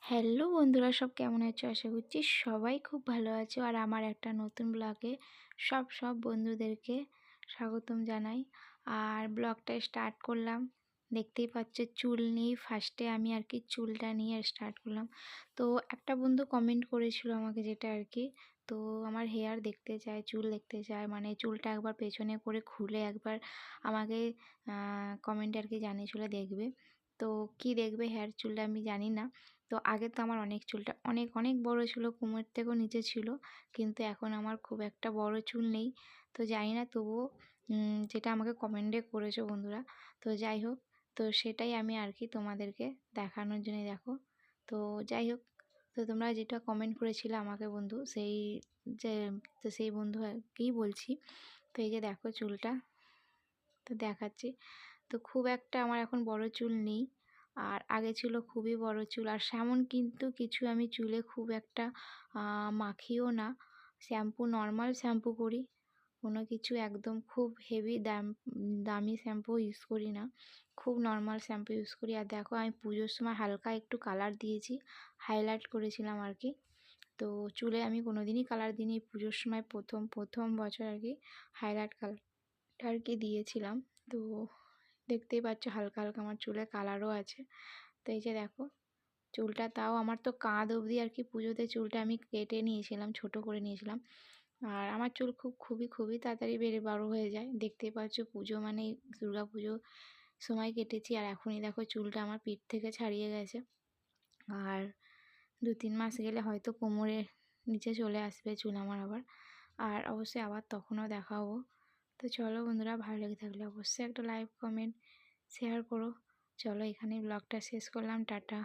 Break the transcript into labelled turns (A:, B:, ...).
A: Hello বন্ধুরা, সব কেমন আছো? আশা করছি সবাই খুব ভালো আছো। আর আমার একটা নতুন ব্লগে সব বন্ধুদেরকে স্বাগতম জানাই। আর ব্লগটা স্টার্ট করলাম, দেখতেই পাচ্ছ চুল নিয়েই ফার্স্টে আমি আর কি চুলটা নিয়ে স্টার্ট করলাম। তো একটা বন্ধু কমেন্ট করেছিল আমাকে, যেটা আর কি, তো আমার হেয়ার দেখতে চায়, চুল দেখতে চায়, মানে চুলটা একবার পেছনে করে খুলে একবার আমাকে কমেন্টে আর কি জানিয়েছিল দেখবে। তো কি দেখবে হেয়ার চুলটা আমি জানি না। তো আগে তো আমার অনেক চুলটা অনেক বড় ছিল, কোমর থেকেও নিচে ছিল, কিন্তু এখন আমার খুব একটা বড় চুল নেই। তো জানি না, তবুও যেটা আমাকে কমেন্টে করেছো বন্ধুরা, তো যাই হোক, তো সেটাই আমি আর কি তোমাদেরকে দেখানোর জন্য দেখো। তো যাই হোক, তো তোমরা যেটা কমেন্ট করেছিলে আমাকে বন্ধু, সেই যে তো সেই বন্ধু আর কি বলছি। তো এই যে দেখো চুলটা, তো দেখাচ্ছি। তো খুব একটা আমার এখন বড় চুল নেই, আর আগে ছিল খুবই বড় চুল। আর সেমন কিন্তু কিছু আমি চুলে খুব একটা মাখিও না, শ্যাম্পু নর্মাল শ্যাম্পু করি, কোনো কিছু একদম খুব হেভি দামি শ্যাম্পু ইউজ করি না, খুব নর্মাল শ্যাম্পু ইউজ করি। আর দেখো আমি পুজোর সময় হালকা একটু কালার দিয়েছি, হাইলাইট করেছিলাম আর কি। তো চুলে আমি কোনো দিনই কালার দিইনি, পুজোর সময় প্রথম বছর আর কি হাইলাইট কালারটা আর কি দিয়েছিলাম। তো দেখতেই পাচ্ছ হালকা আমার চুলে কালারও আছে। তো এই যে দেখো চুলটা, তাও আমার তো কাঁধ অবধি আর কি পুজোতে চুলটা আমি কেটে নিয়েছিলাম, ছোট করে নিয়েছিলাম। আর আমার চুল খুবই তাড়াতাড়ি বড় হয়ে যায়, দেখতেই পাচ্ছ পুজো মানে দুর্গা পুজো সময় কেটেছি, আর এখনই দেখো চুলটা আমার পিঠ থেকে ছাড়িয়ে গেছে। আর 2-3 মাস গেলে হয়তো কোমরের নিচে চলে আসবে চুল আমার আবার। আর অবশ্যই আবার তখনও দেখাবো। তো চলো বন্ধুরা, ভালো লেগে থাকলে অবশ্যই একটা লাইক, কমেন্ট, শেয়ার করো। চলো এখানেই ব্লগটা শেষ করলাম, টাটা।